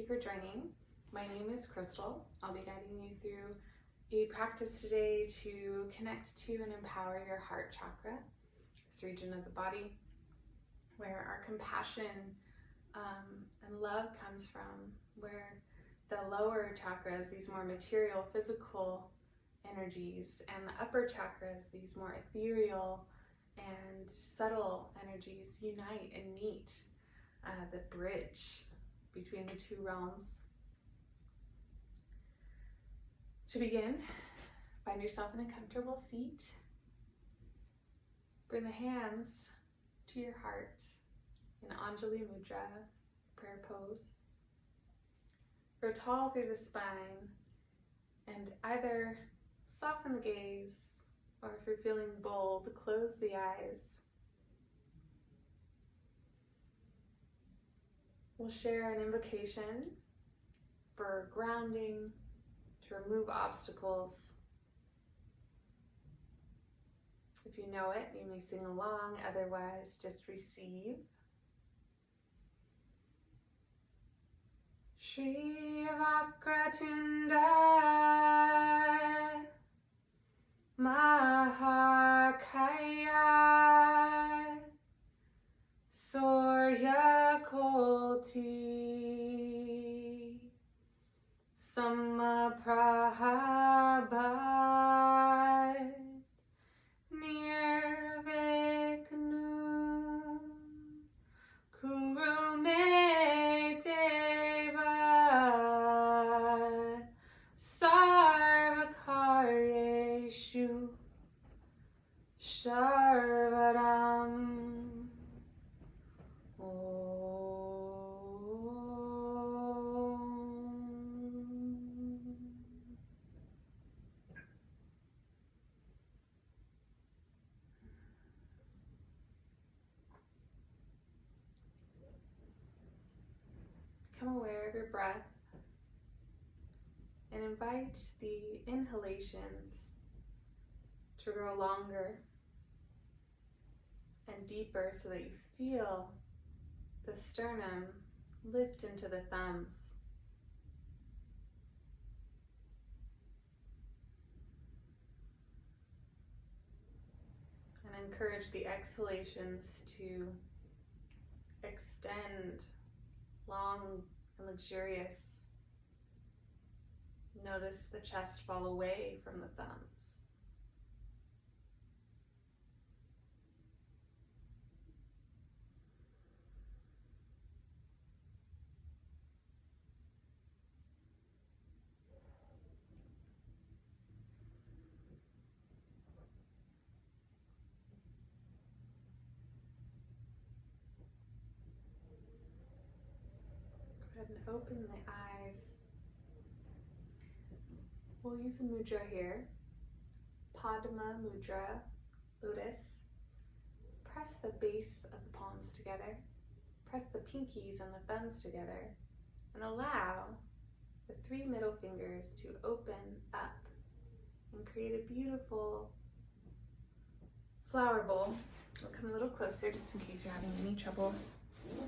for joining. My name is Christal. I'll be guiding you through a practice today to connect to and empower your heart chakra, this region of the body where our compassion and love comes from, where the lower chakras, these more material, physical energies, and the upper chakras, these more ethereal and subtle energies, unite and meet, the bridge between the two realms. To begin, find yourself in a comfortable seat. Bring the hands to your heart in Anjali Mudra, prayer pose. Grow tall through the spine and either soften the gaze, or if you're feeling bold, close the eyes. We'll share an invocation for grounding, to remove obstacles. If you know it, you may sing along, otherwise just receive. Shri Vakratunda Mahakaya Surya Koti Samaprabhat Nirvighna Kurume Deva Sarvakaryeshu Sharvaram. Become aware of your breath and invite the inhalations to grow longer and deeper so that you feel the sternum lift into the thumbs. And encourage the exhalations to extend long and luxurious. Notice the chest fall away from the thumbs. Go ahead and open the eyes. We'll use a mudra here, Padma Mudra, lotus. Press the base of the palms together. Press the pinkies and the thumbs together. And allow the three middle fingers to open up and create a beautiful flower bowl. We'll come a little closer just in case you're having any trouble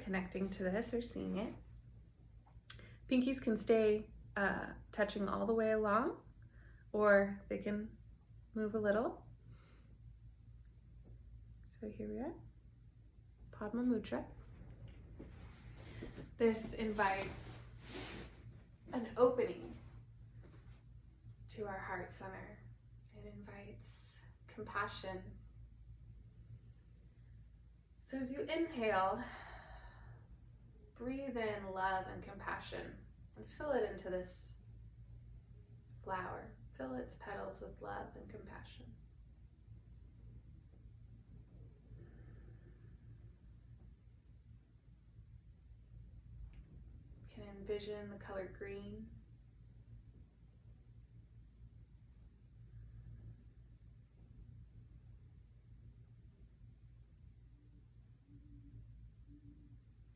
connecting to this or seeing it. Pinkies can stay touching all the way along, or they can move a little. So here we are, Padma Mudra. This invites an opening to our heart center. It invites compassion. So as you inhale, breathe in love and compassion and fill it into this flower. Fill its petals with love and compassion. You can envision the color green.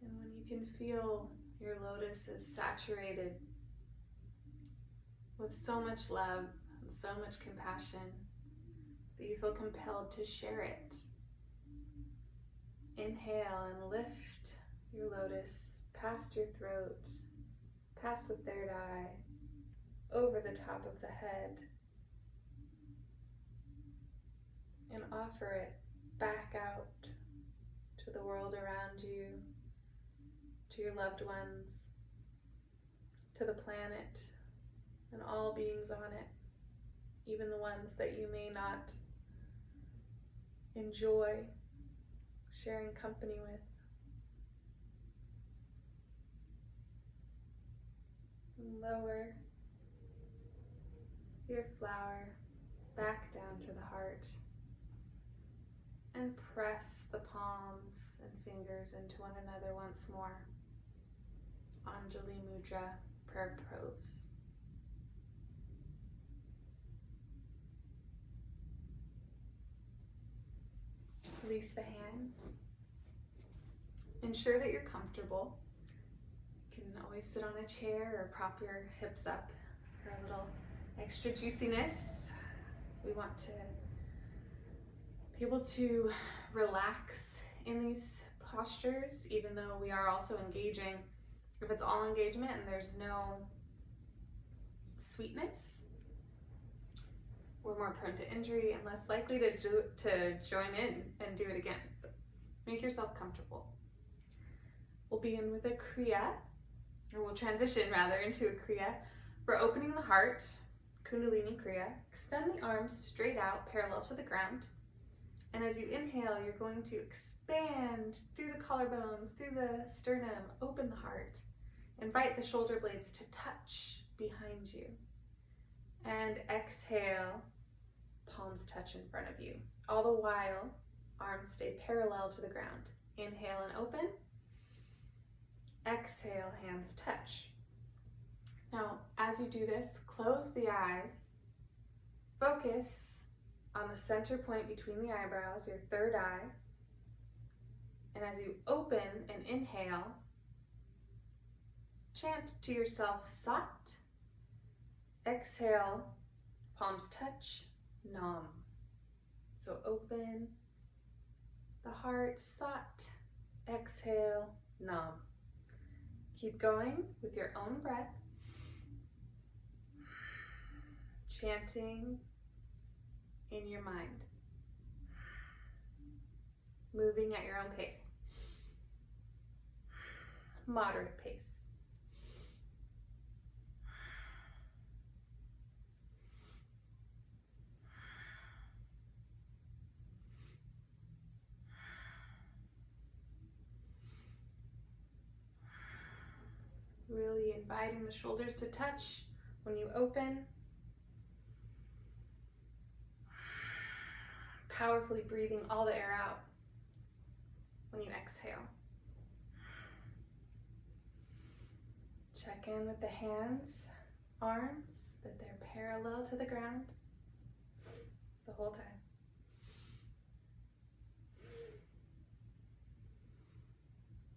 And when you can feel your lotus is saturated with so much love and so much compassion that you feel compelled to share it. Inhale and lift your lotus past your throat, past the third eye, over the top of the head, and offer it back out to the world around you, to your loved ones, to the planet, and all beings on it, even the ones that you may not enjoy sharing company with. And lower your flower back down to the heart and press the palms and fingers into one another once more. Anjali Mudra, prayer pose. Release the hands. Ensure that you're comfortable. You can always sit on a chair or prop your hips up for a little extra juiciness. We want to be able to relax in these postures, even though we are also engaging. If it's all engagement and there's no sweetness, we're more prone to injury and less likely to join in and do it again. So make yourself comfortable. We'll begin with a Kriya, or we'll transition rather into a Kriya for opening the heart, Kundalini Kriya. Extend the arms straight out, parallel to the ground. And as you inhale, you're going to expand through the collarbones, through the sternum, open the heart. Invite the shoulder blades to touch behind you. And exhale, palms touch in front of you. All the while, arms stay parallel to the ground. Inhale and open. Exhale, hands touch. Now, as you do this, close the eyes. Focus on the center point between the eyebrows, your third eye. And as you open and inhale, chant to yourself Sat. Exhale, palms touch, Nam. So open the heart, Sat. Exhale, Nam. Keep going with your own breath, chanting in your mind, moving at your own pace, moderate pace. Really inviting the shoulders to touch when you open. Powerfully breathing all the air out when you exhale. Check in with the hands, arms, that they're parallel to the ground the whole time.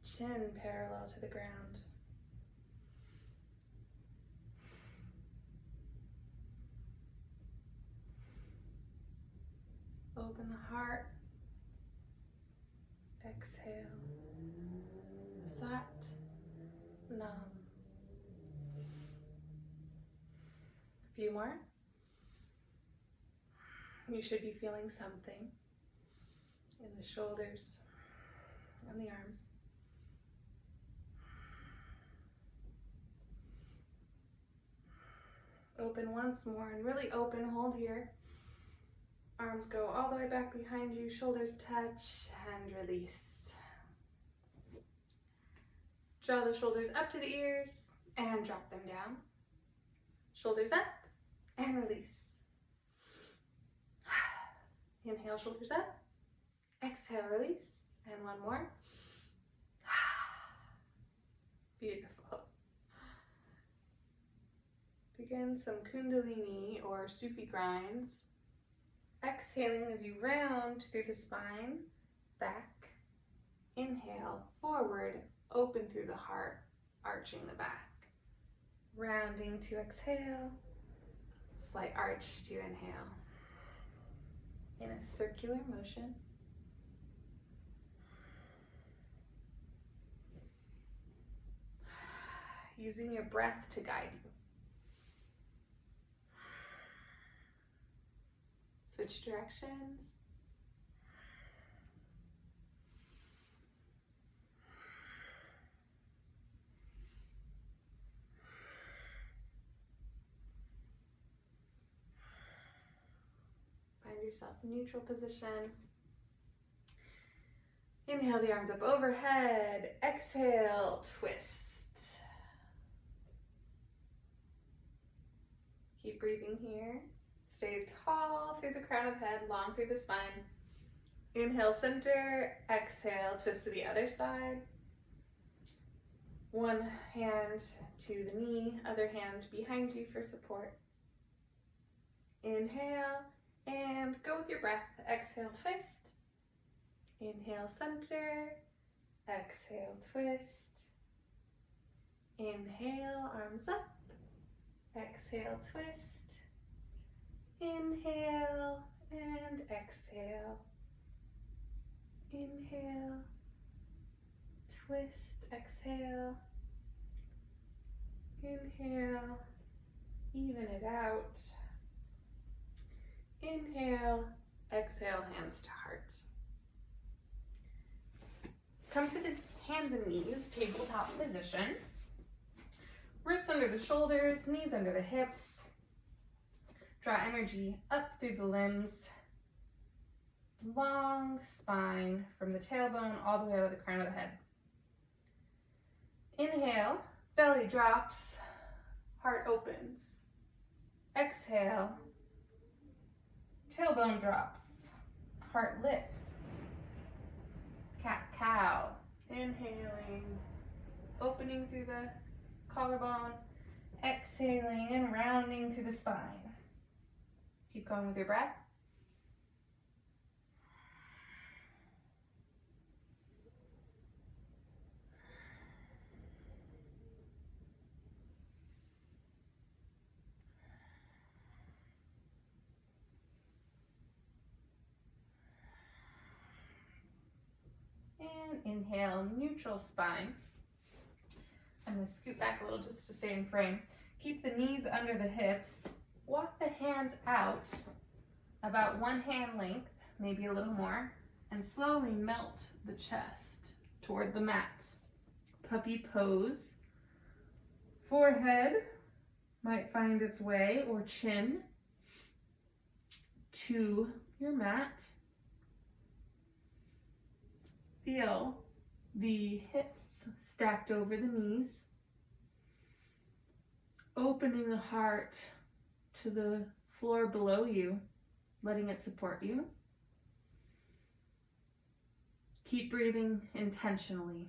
Chin parallel to the ground. Open the heart. Exhale. Sat. Nam. A few more. You should be feeling something in the shoulders and the arms. Open once more and really open. Hold here. Arms go all the way back behind you, shoulders touch, and release. Draw the shoulders up to the ears and drop them down. Shoulders up and release. Inhale, shoulders up. Exhale, release. And one more. Beautiful. Begin some Kundalini or Sufi grinds. Exhaling as you round through the spine, back. Inhale, forward, open through the heart, arching the back. Rounding to exhale, slight arch to inhale. In a circular motion. using your breath to guide you. Switch directions. Find yourself in neutral position. Inhale the arms up overhead. Exhale, twist. Keep breathing here. Stay tall through the crown of the head, long through the spine. Inhale, center. Exhale, twist to the other side. One hand to the knee, other hand behind you for support. Inhale, and go with your breath. Exhale, twist. Inhale, center. Exhale, twist. Inhale, arms up. Exhale, twist. Inhale and exhale. Inhale, twist, exhale. Inhale, even it out. Inhale, exhale, hands to heart. Come to the hands and knees, tabletop position. Wrists under the shoulders, knees under the hips. Draw energy up through the limbs. Long spine from the tailbone all the way out of the crown of the head. Inhale, belly drops, heart opens. Exhale, tailbone drops, heart lifts. Cat-cow. Inhaling, opening through the collarbone, exhaling and rounding through the spine. Keep going with your breath. And inhale, neutral spine. I'm going to scoot back a little just to stay in frame. Keep the knees under the hips. Walk the hands out about one hand length, maybe a little more, and slowly melt the chest toward the mat. Puppy pose. Forehead might find its way, or chin, to your mat. Feel the hips stacked over the knees, opening the heart to the floor below you, letting it support you. Keep breathing intentionally.